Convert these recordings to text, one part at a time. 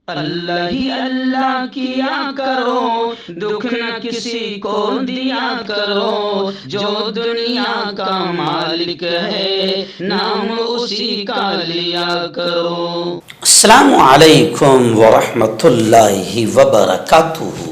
अल्लाह ही अल्लाह किया करो, दुख न किसी को दिया करो। जो दुनिया का मालिक है, नाम उसी का लिया करो। अस्सलामु अलैकुम वरहमतुल्लाहि वबरकातुहू।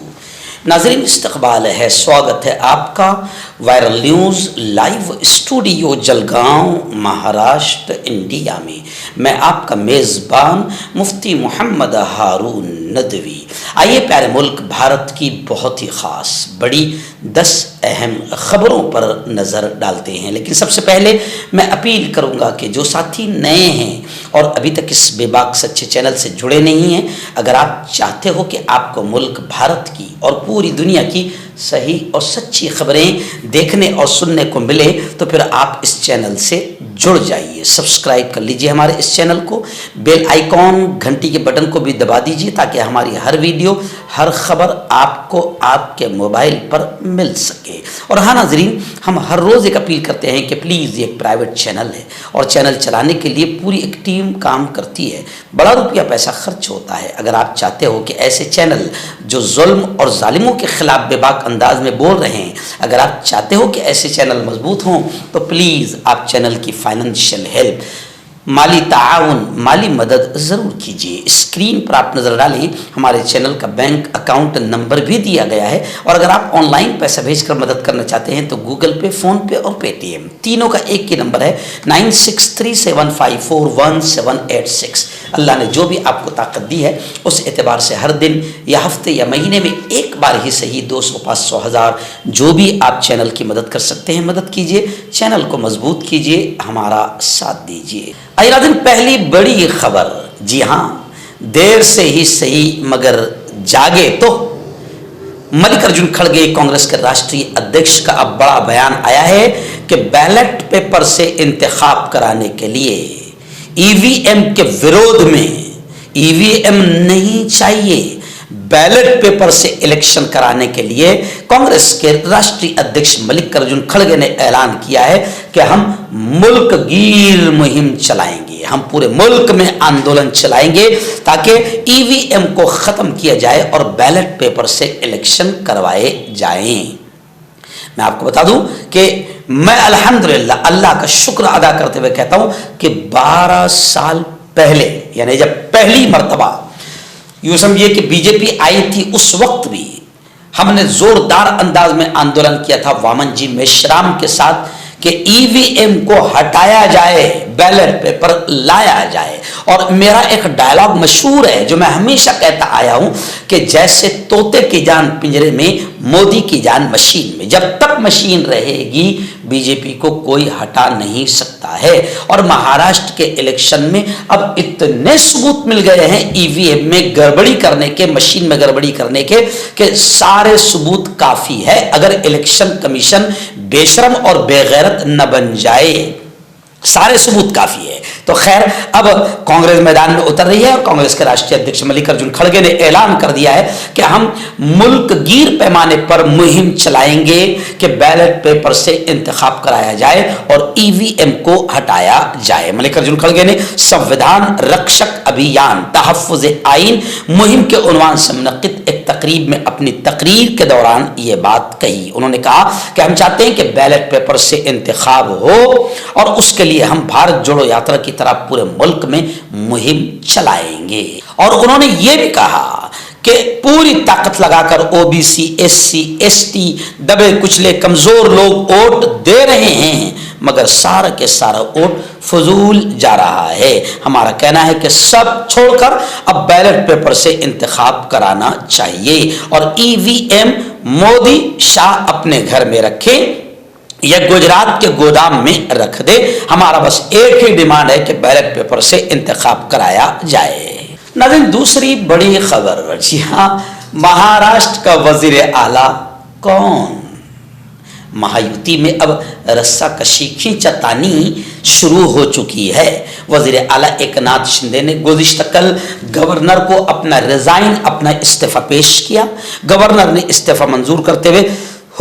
नाज़रीन, इस्तक़बाल है, स्वागत है आपका viral news live studio Jalgaon, Maharashtra, India में। मैं आपका मेज़बान मुफ्ती मोहम्मद हारून नदवी। आइए प्यारे मुल्क भारत की बहुत ही ख़ास बड़ी 10 अहम ख़बरों पर नज़र डालते हैं। लेकिन सबसे पहले मैं अपील करूंगा कि जो साथी नए हैं और अभी तक इस बेबाक सच्चे चैनल से जुड़े नहीं हैं, अगर आप चाहते हो कि आपको मुल्क भारत की और पूरी दुनिया की सही और सच्ची खबरें देखने और सुनने को मिले, तो फिर आप इस चैनल से जुड़ जाइए। सब्सक्राइब कर लीजिए हमारे इस चैनल को, बेल आइकॉन घंटी के बटन को भी दबा दीजिए ताकि हमारी हर वीडियो, हर खबर आपको आपके मोबाइल पर मिल सके। और हाँ नाजरीन, हम हर रोज़ एक अपील करते हैं कि प्लीज़, ये एक प्राइवेट चैनल है और चैनल चलाने के लिए पूरी एक टीम काम करती है, बड़ा रुपया पैसा खर्च होता है। अगर आप चाहते हो कि ऐसे चैनल जो जुल्म और जालिमों के खिलाफ बेबाक अंदाज में बोल रहे हैं, अगर आप चाहते हो कि ऐसे चैनल मजबूत हों, तो प्लीज़ आप चैनल की फाइनेंशियल हेल्प, माली ताउन, माली मदद ज़रूर कीजिए। स्क्रीन पर आप नज़र डालें, हमारे चैनल का बैंक अकाउंट नंबर भी दिया गया है। और अगर आप ऑनलाइन पैसा भेजकर मदद करना चाहते हैं तो गूगल पे, फ़ोन पे और पेटीएम तीनों का एक ही नंबर है 9637541786। अल्लाह ने जो भी आपको ताकत दी है उस एतबार से हर दिन या हफ्ते या महीने में एक बार ही सही 200, 500, 1000 जो भी आप चैनल की मदद कर सकते हैं मदद कीजिए, चैनल को मजबूत कीजिए, हमारा साथ दीजिए। आइए दिन पहली बड़ी खबर, जी हाँ, देर से ही सही मगर जागे तो। मल्लिकार्जुन खड़गे कांग्रेस के राष्ट्रीय अध्यक्ष का अब बड़ा बयान आया है कि बैलेट पेपर से इंतखाब कराने के लिए ईवीएम के विरोध में, ईवीएम नहीं चाहिए, बैलेट पेपर से इलेक्शन कराने के लिए कांग्रेस के राष्ट्रीय अध्यक्ष मल्लिकार्जुन खड़गे ने ऐलान किया है कि हम मुल्क गीर मुहिम चलाएंगे, हम पूरे मुल्क में आंदोलन चलाएंगे ताकि ईवीएम को खत्म किया जाए और बैलेट पेपर से इलेक्शन करवाए जाएं। मैं आपको बता दूं कि मैं अल्हम्दुलिल्लाह अल्लाह का शुक्र अदा करते हुए कहता हूं कि 12 साल पहले, यानी जब पहली मर्तबा यूँ समझिए कि बीजेपी आई थी, उस वक्त भी हमने जोरदार अंदाज में आंदोलन किया था वामन जी मेश्राम के साथ कि ईवीएम को हटाया जाए, बैलेट पेपर लाया जाए। और मेरा एक डायलॉग मशहूर है जो मैं हमेशा कहता आया हूं कि जैसे तोते की जान पिंजरे में, मोदी की जान मशीन में, जब तक मशीन रहेगी बीजेपी को कोई हटा नहीं सकता है। और महाराष्ट्र के इलेक्शन में अब इतने सबूत मिल गए हैं ईवीएम में गड़बड़ी करने के, मशीन में गड़बड़ी करने के, कि सारे सबूत काफी है अगर इलेक्शन कमीशन बेशरम और बेगैरत न बन जाए, सारे सबूत काफी है। तो खैर, अब कांग्रेस मैदान में उतर रही है और कांग्रेस के राष्ट्रीय अध्यक्ष मल्लिकार्जुन खड़गे ने ऐलान कर दिया है कि हम मुल्क गीर पैमाने पर मुहिम चलाएंगे कि बैलेट पेपर से इंतखाब कराया जाए और ईवीएम को हटाया जाए। मल्लिकार्जुन खड़गे ने संविधान रक्षक अभियान तहफ़्फ़ुज़ आइन मुहिम के उन्वान से मुनक़्क़िद एक तकरीब में अपनी तकरीर के दौरान ये बात कही। उन्होंने कहा कि हम चाहते हैं कि बैलेट पेपर से इंतखाब हो और उसके लिए हम भारत जोड़ो यात्रा की तरह पूरे मुल्क में मुहिम चलाएंगे। और उन्होंने ये भी कहा कि पूरी ताकत लगाकर ओबीसी, एससी, एसटी, दबे कुचले कमजोर लोग वोट दे रहे हैं, मगर सारा के सारा वोट फजूल जा रहा है। हमारा कहना है कि सब छोड़कर अब बैलेट पेपर से इंतखाब कराना चाहिए और ईवीएम मोदी शाह अपने घर में रखे या गुजरात के गोदाम में रख दे। हमारा बस एक ही डिमांड है कि बैलेट पेपर से इंतखाब कराया जाए। नाज़रीन, दूसरी बड़ी खबर, जी हाँ, महाराष्ट्र का वजीर आला कौन? महायुति में अब रस्सा कशी खींचातानी शुरू हो चुकी है। वजीर आला एकनाथ शिंदे ने गुज़िश्ता कल गवर्नर को अपना इस्तीफा पेश किया। गवर्नर ने इस्तीफा मंजूर करते हुए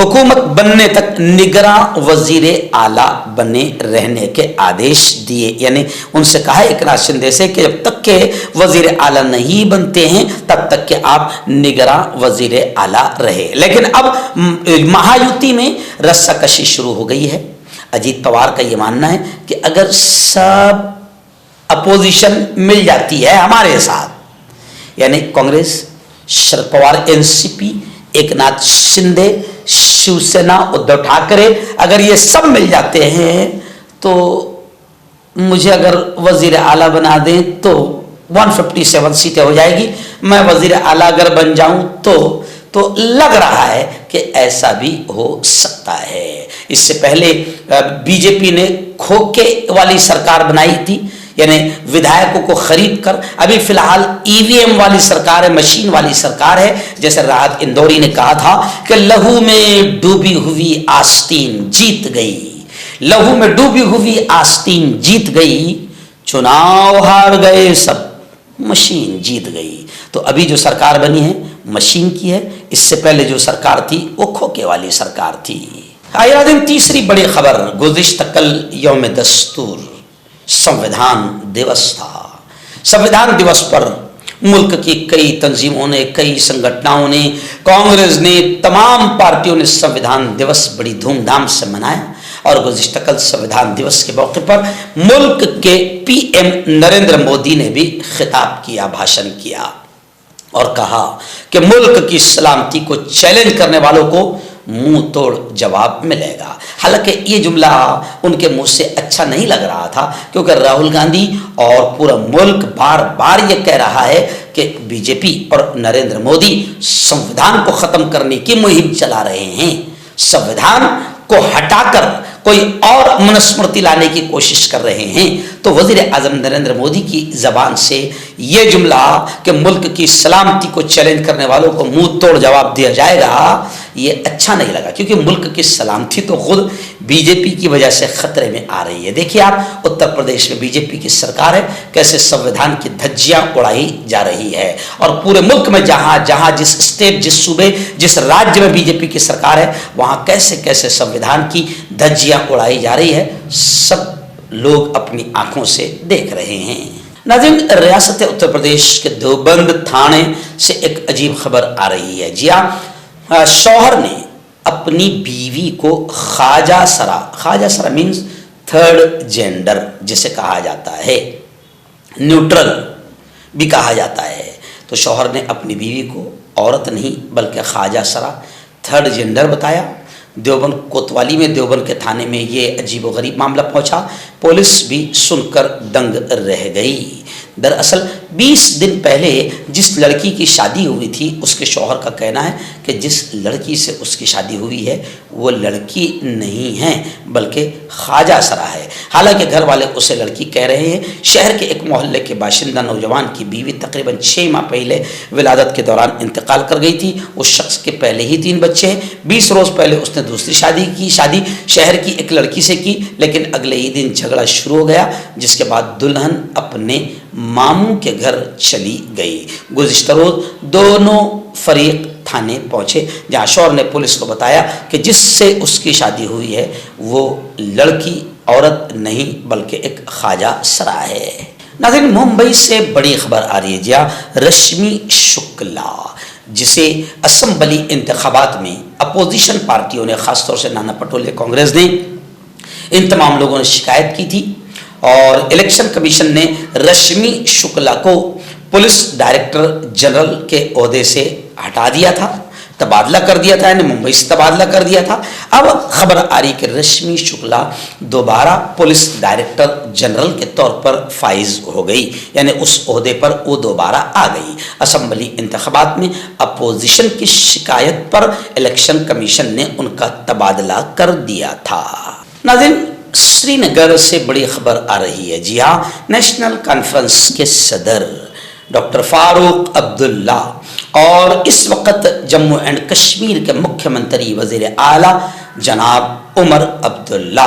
हुकूमत बनने तक निगरां वजीर आला बने रहने के आदेश दिए। यानी उनसे कहा एक नाथ शिंदे से कि जब तक के वजीर आला नहीं बनते हैं तब तक के आप निगरां वजीर आला रहे। लेकिन अब महायुति में रस्साकशी शुरू हो गई है। अजीत पवार का ये मानना है कि अगर सब अपोजिशन मिल जाती है हमारे साथ, यानी कांग्रेस, शरद पवार एनसीपी, एक नाथ शिंदे, शिवसेना, उद्धव ठाकरे, अगर ये सब मिल जाते हैं तो मुझे अगर वजीर आला बना दें तो 157 सीटें हो जाएगी। मैं वजीर आला अगर बन जाऊं तो लग रहा है कि ऐसा भी हो सकता है। इससे पहले बीजेपी ने खोखे वाली सरकार बनाई थी, यानी विधायकों को खरीद कर। अभी फिलहाल ईवीएम वाली सरकार है, मशीन वाली सरकार है। जैसे राहत इंदौरी ने कहा था कि लहू में डूबी हुई आस्तीन जीत गई, लहू में डूबी हुई आस्तीन जीत गई, चुनाव हार गए सब, मशीन जीत गई। तो अभी जो सरकार बनी है मशीन की है, इससे पहले जो सरकार थी वो खोखे वाली सरकार थी। आया दिन तीसरी बड़ी खबर, गुज़िश्ता कल यौम दस्तूर संविधान दिवस था। संविधान दिवस पर मुल्क की कई तंजीमों ने, कई संगठनों ने, कांग्रेस ने, तमाम पार्टियों ने संविधान दिवस बड़ी धूमधाम से मनाया। और गुज़िश्ता कल संविधान दिवस के मौके पर मुल्क के पीएम नरेंद्र मोदी ने भी खिताब किया, भाषण किया और कहा कि मुल्क की सलामती को चैलेंज करने वालों को मुंह तोड़ जवाब मिलेगा। हालांकि ये जुमला उनके मुंह से अच्छा नहीं लग रहा था, क्योंकि राहुल गांधी और पूरा मुल्क बार बार ये कह रहा है कि बीजेपी और नरेंद्र मोदी संविधान को खत्म करने की मुहिम चला रहे हैं। संविधान को हटाकर कोई और मनुस्मृति लाने की कोशिश कर रहे हैं। तो वजीर आजम नरेंद्र मोदी की जबान से ये जुमला कि मुल्क की सलामती को चैलेंज करने वालों को मुंह तोड़ जवाब दिया जाएगा, ये अच्छा नहीं लगा, क्योंकि मुल्क की सलामती तो खुद बीजेपी की वजह से खतरे में आ रही है। देखिए आप, उत्तर प्रदेश में बीजेपी की सरकार है, कैसे संविधान की धज्जियां उड़ाई जा रही है। और पूरे मुल्क में जहां जहां जिस स्टेट, जिस सूबे, जिस राज्य में बीजेपी की सरकार है, वहां कैसे कैसे संविधान की धज्जियां उड़ाई जा रही है, सब लोग अपनी आंखों से देख रहे हैं। नाज़रीन, रियासत उत्तर प्रदेश के देवबंद थाने से एक अजीब खबर आ रही है। जी हाँ, शौहर ने अपनी बीवी को ख्वाजा सरा मीन्स थर्ड जेंडर जिसे कहा जाता है, न्यूट्रल भी कहा जाता है। तो शौहर ने अपनी बीवी को औरत नहीं बल्कि ख्वाजा सरा, थर्ड जेंडर बताया। देवबंद कोतवाली में, देवबंद के थाने में ये अजीबोगरीब मामला पहुंचा। पुलिस भी सुनकर दंग रह गई। दरअसल 20 दिन पहले जिस लड़की की शादी हुई थी, उसके शौहर का कहना है कि जिस लड़की से उसकी शादी हुई है वो लड़की नहीं है बल्कि ख्वाजा सरा है। हालांकि घर वाले उसे लड़की कह रहे हैं। शहर के एक मोहल्ले के बाशिंदा नौजवान की बीवी तकरीबन 6 माह पहले विलादत के दौरान इंतकाल कर गई थी। उस शख्स के पहले ही 3 बच्चे हैं। 20 रोज़ पहले उसने दूसरी शादी शहर की एक लड़की से की, लेकिन अगले ही दिन झगड़ा शुरू हो गया, जिसके बाद दुल्हन अपने मामू के घर चली गई। गुज़िश्ता रोज दोनों फरीक थाने पहुंचे, जहां शौहर ने पुलिस को बताया कि जिससे उसकी शादी हुई है वो लड़की औरत नहीं बल्कि एक ख्वाजा सरा है। नाज़रीन, मुंबई से बड़ी खबर आ रही है। जी हाँ, रश्मि शुक्ला, जिसे असम्बली इंतखाबात में अपोजिशन पार्टियों ने, खासतौर से नाना पटोले कांग्रेस ने, इन तमाम लोगों ने शिकायत की थी और इलेक्शन कमीशन ने रश्मि शुक्ला को पुलिस डायरेक्टर जनरल के ओहदे से हटा दिया था, तबादला कर दिया था, यानी मुंबई से तबादला कर दिया था। अब खबर आ रही कि रश्मि शुक्ला दोबारा पुलिस डायरेक्टर जनरल के तौर पर फाइज हो गई, यानी उस ओहदे पर वो दोबारा आ गई। असेंबली इंतखाबात में अपोजिशन की शिकायत पर इलेक्शन कमीशन ने उनका तबादला कर दिया था। नाज़रीन, श्रीनगर से बड़ी खबर आ रही है। जी हाँ, नेशनल कॉन्फ्रेंस के सदर डॉक्टर फारूक अब्दुल्ला और इस वक्त जम्मू एंड कश्मीर के मुख्यमंत्री वजीर आला जनाब उमर अब्दुल्ला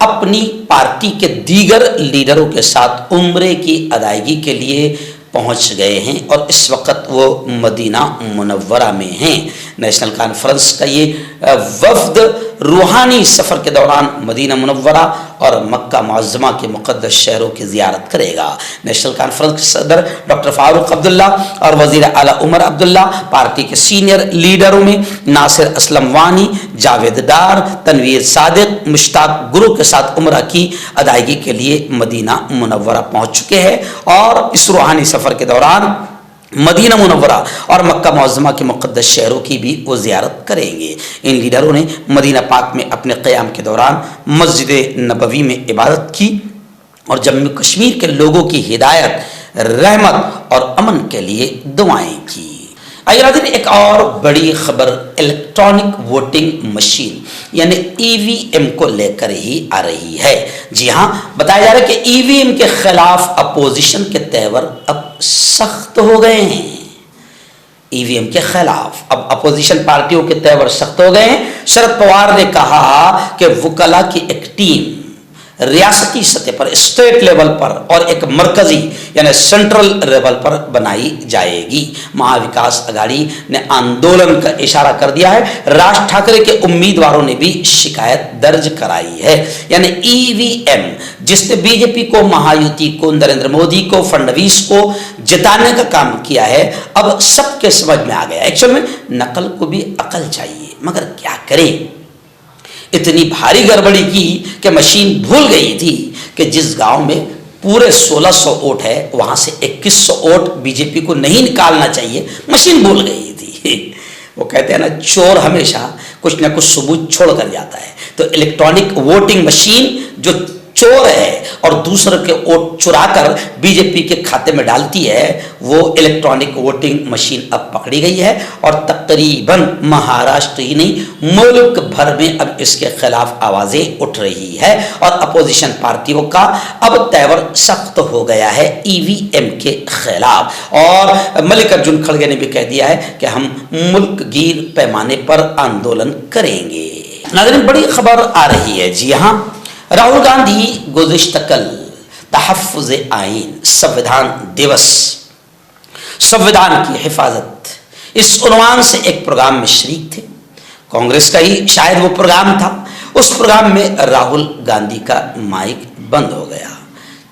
अपनी पार्टी के दीगर लीडरों के साथ उम्रे की अदायगी के लिए पहुंच गए हैं और इस वक्त वो मदीना मुनव्वरा में हैं, नेशनल कॉन्फ्रेंस का ये वफ्द रूहानी सफ़र के दौरान मदीना मुनव्वरा और मक्का मुअज़्ज़मा के मुक़द्दस शहरों की ज़ियारत करेगा। नेशनल कॉन्फ्रेंस के सदर डॉक्टर फारूक अब्दुल्ला और वज़ीर आला उमर अब्दुल्ला, पार्टी के सीनियर लीडरों में नासिर असलम वानी, जावेद डार, तनवीर सादिक, मुश्ताक गुरु के साथ उम्रा की अदायगी के लिए मदीना मुनव्वरा पहुँच चुके हैं और इस रूहानी सफ़र के दौरान मदीना मुनव्वरा और मक्का मुअज़्ज़मा के मुक़द्दस शहरों की भी वो ज़ियारत करेंगे। इन लीडरों ने मदीना पाक में अपने क़याम के दौरान मस्जिद नबवी में इबादत की और जम्मू कश्मीर के लोगों की हिदायत, रहमत और अमन के लिए दुआएं की। आइए नाज़रीन, एक और बड़ी खबर इलेक्ट्रॉनिक वोटिंग मशीन यानी ईवीएम को लेकर ही आ रही है। जी हाँ, बताया जा रहा है कि ईवीएम के खिलाफ अपोजिशन के तेवर अब सख्त हो गए हैं। ईवीएम के खिलाफ अब अपोजिशन पार्टियों के तेवर सख्त हो गए हैं। शरद पवार ने कहा कि वुकला की एक टीम रियासती सतह पर, स्टेट लेवल पर और एक मरकजी यानी सेंट्रल लेवल पर बनाई जाएगी। महाविकास अघाड़ी ने आंदोलन का इशारा कर दिया है। राज ठाकरे के उम्मीदवारों ने भी शिकायत दर्ज कराई है। यानी ईवीएम जिसने बीजेपी को, महायुति को, नरेंद्र मोदी को, फडणवीस को जिताने का काम किया है, अब सबके समझ में आ गया। एक्चुअल में नकल को भी अकल चाहिए, मगर क्या करें, इतनी भारी गड़बड़ी की कि मशीन भूल गई थी कि जिस गांव में पूरे 1600 वोट है वहां से 2100 वोट बीजेपी को नहीं निकालना चाहिए, मशीन भूल गई थी। वो कहते हैं ना, चोर हमेशा कुछ ना कुछ सबूत छोड़ कर जाता है। तो इलेक्ट्रॉनिक वोटिंग मशीन जो चोर है और दूसरे के वोट चुराकर बीजेपी के खाते में डालती है, वो इलेक्ट्रॉनिक वोटिंग मशीन अब पकड़ी गई है और तकरीबन महाराष्ट्र ही नहीं मुल्क भर में अब इसके खिलाफ आवाजें उठ रही है और अपोजिशन पार्टियों का अब तेवर सख्त हो गया है ईवीएम के खिलाफ। और मल्लिकार्जुन खड़गे ने भी कह दिया है कि हम मुल्क गिर पैमाने पर आंदोलन करेंगे। नाज़रीन, बड़ी खबर आ रही है। जी हाँ, राहुल गांधी गुज़िश्ता कल तहफ़्फ़ुज़ आइन, संविधान दिवस, संविधान की हिफाजत, इस उन्वान से एक प्रोग्राम में शरीक थे। कांग्रेस का ही शायद वो प्रोग्राम था। उस प्रोग्राम में राहुल गांधी का माइक बंद हो गया।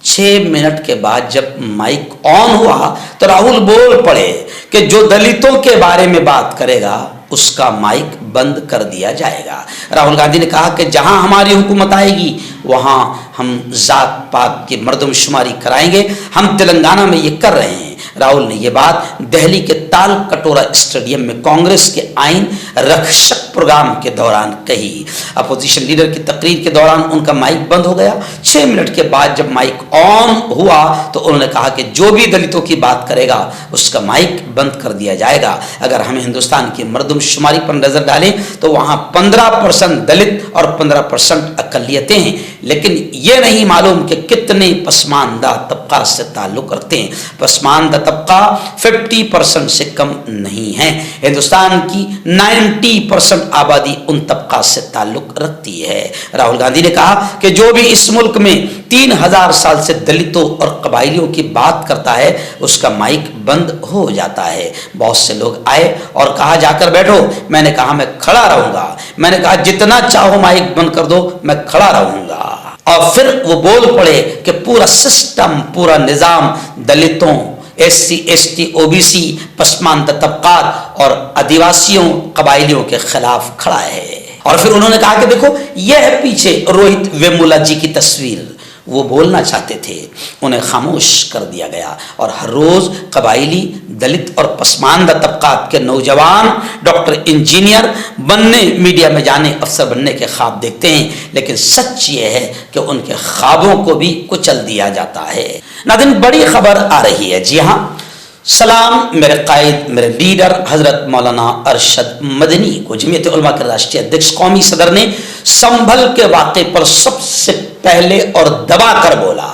6 मिनट के बाद जब माइक ऑन हुआ तो राहुल बोल पड़े कि जो दलितों के बारे में बात करेगा उसका माइक बंद कर दिया जाएगा। राहुल गांधी ने कहा कि जहां हमारी हुकूमत आएगी वहां हम जात पात की मर्दमशुमारी कराएंगे। हम तेलंगाना में ये कर रहे हैं। राहुल ने ये बात दिल्ली के ताल कटोरा स्टेडियम में कांग्रेस के आइन रक्षक प्रोग्राम के दौरान कही। अपोजिशन लीडर की तकरीर के दौरान उनका माइक बंद हो गया। 6 मिनट के बाद जब माइक ऑन हुआ तो उन्होंने कहा कि जो भी दलितों की बात करेगा उसका माइक बंद कर दिया जाएगा। अगर हम हिंदुस्तान की मर्दमशुमारी पर नजर डालें तो वहां 15% दलित और 15% अकलियतें हैं, लेकिन ये नहीं मालूम कि कितने पसमानदा तबका से ताल्लुक रखते हैं। पसमानदा तबका 50% से कम नहीं है। हिंदुस्तान की 90% आबादी उन तबका से ताल्लुक रखती है। राहुल गांधी ने कहा कि जो भी इस मुल्क में 3000 साल से दलितों और कबाइलियों की बात करता है उसका माइक बंद हो जाता है। बहुत से लोग आए और कहा जाकर बैठो। मैंने कहा मैं खड़ा रहूंगा। मैंने कहा जितना चाहो माइक बंद कर दो, मैं खड़ा रहूंगा। और फिर वो बोल पड़े कि पूरा सिस्टम, पूरा निजाम दलितों, SC, ST, OBC, पसमानदा तबकात और आदिवासियों, कबाइलियों के खिलाफ खड़ा है। और फिर उन्होंने कहा कि देखो यह है पीछे रोहित वेमुला जी की तस्वीर। वो बोलना चाहते थे, उन्हें खामोश कर दिया गया। और हर रोज कबाइली, दलित और पसमानदा तबकात के नौजवान डॉक्टर, इंजीनियर बनने, मीडिया में जाने, अफसर बनने के ख्वाब देखते हैं, लेकिन सच ये है कि उनके ख्वाबों को भी कुचल दिया जाता है। नाज़रीन, बड़ी खबर आ रही है। जी हाँ, सलाम मेरे कायद, मेरे लीडर हजरत मौलाना अरशद मदनी को जमीयत उलमा के राष्ट्रीय अध्यक्ष, कौमी सदर ने संभल के वाक़े पर सबसे पहले और दबा कर बोला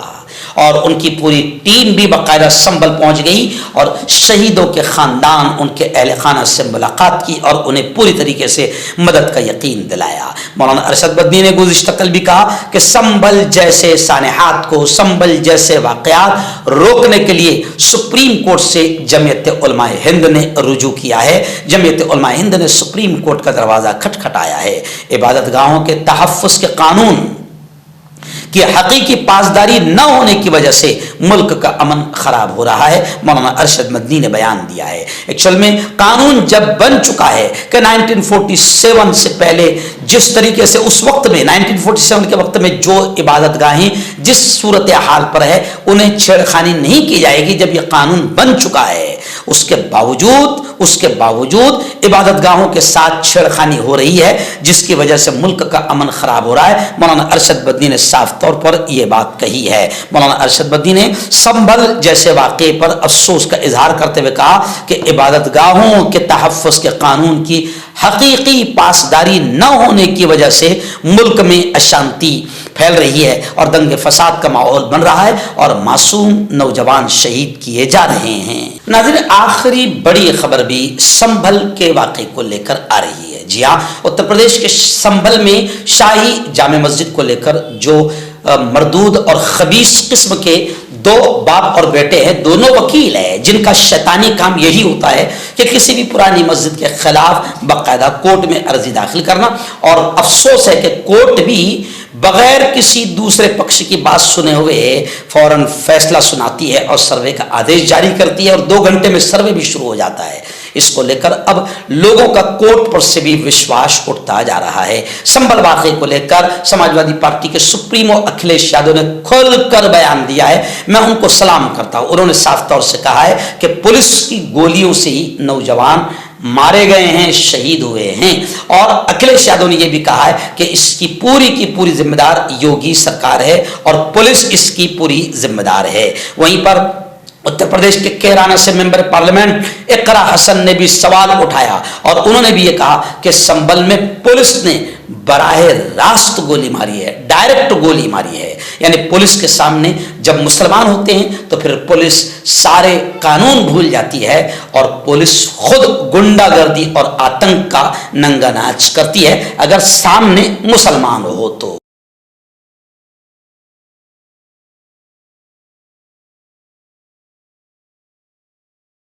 और उनकी पूरी टीम भी बाकायदा संभल पहुंच गई और शहीदों के खानदान, उनके अहल खाना से मुलाकात की और उन्हें पूरी तरीके से मदद का यकीन दिलाया। मौलाना अरशद मदनी ने गुज़िश्ता कल भी कहा कि संभल जैसे सानेहात को, संभल जैसे वाक़यात रोकने के लिए सुप्रीम कोर्ट से जमीयत उलमा हिंद ने रुजू किया है। जमीयत उलमा हिंद ने सुप्रीम कोर्ट का दरवाज़ा खटखटाया है। इबादत गाहों के तहफ़्फ़ुज़ के कानून कि हकीकी पासदारी न होने की वजह से मुल्क का अमन खराब हो रहा है, मौलाना अरशद मदनी ने बयान दिया है। एक्चुअल में कानून जब बन चुका है कि 1947 से पहले जिस तरीके से उस वक्त में 1947 के वक्त में जो इबादत गाहें जिस सूरत हाल पर है उन्हें छेड़खानी नहीं की जाएगी। जब यह कानून बन चुका है उसके बावजूद इबादत गाहों के साथ छेड़खानी हो रही है, जिसकी वजह से मुल्क का अमन खराब हो रहा है। मौलाना अरशद मदनी ने साफ तौर पर यह बात कही है। मौलाना अरशद मदनी ने संभल जैसे वाक़े पर अफसोस का इजहार करते हुए कहा कि इबादत गाहों के तहफ़्फ़ुज़ के कानून की हकीकी पासदारी न होने की वजह से मुल्क में अशांति फैल रही है और दंगे फसाद का माहौल बन रहा है और मासूम नौजवान शहीद किए जा रहे हैं। नाज़रीन, आखिरी बड़ी खबर भी संभल के वाक़े को लेकर आ रही है। जी हाँ, उत्तर प्रदेश के संभल में शाही जामे मस्जिद को लेकर जो मरदूद और खबीस किस्म के दो बाप और बेटे हैं, दोनों वकील हैं, जिनका शैतानी काम यही होता है कि किसी भी पुरानी मस्जिद के खिलाफ बाकायदा कोर्ट में अर्जी दाखिल करना। और अफसोस है कि कोर्ट भी बगैर किसी दूसरे पक्ष की बात सुने हुए फौरन फैसला सुनाती है और सर्वे का आदेश जारी करती है और 2 घंटे में सर्वे भी शुरू हो जाता है। इसको लेकर अब लोगों का कोर्ट पर से भी विश्वास उठता जा रहा है। संभल वाक़े को लेकर समाजवादी पार्टी के सुप्रीमो अखिलेश यादव ने खुलकर बयान दिया है। मैं उनको सलाम करता हूँ। उन्होंने साफ तौर से कहा है कि पुलिस की गोलियों से ही नौजवान मारे गए हैं, शहीद हुए हैं। और अखिलेश यादव ने यह भी कहा है कि इसकी पूरी जिम्मेदार योगी सरकार है और पुलिस इसकी पूरी जिम्मेदार है। वहीं पर उत्तर प्रदेश के कैराना से मेंबर पार्लियामेंट इकरा हसन ने भी सवाल उठाया और उन्होंने भी ये कहा कि संभल में पुलिस ने बराहे रास्त गोली मारी है, डायरेक्ट गोली मारी है। यानी पुलिस के सामने जब मुसलमान होते हैं तो फिर पुलिस सारे कानून भूल जाती है और पुलिस खुद गुंडागर्दी और आतंक का नंगा नाच करती है अगर सामने मुसलमान हो तो।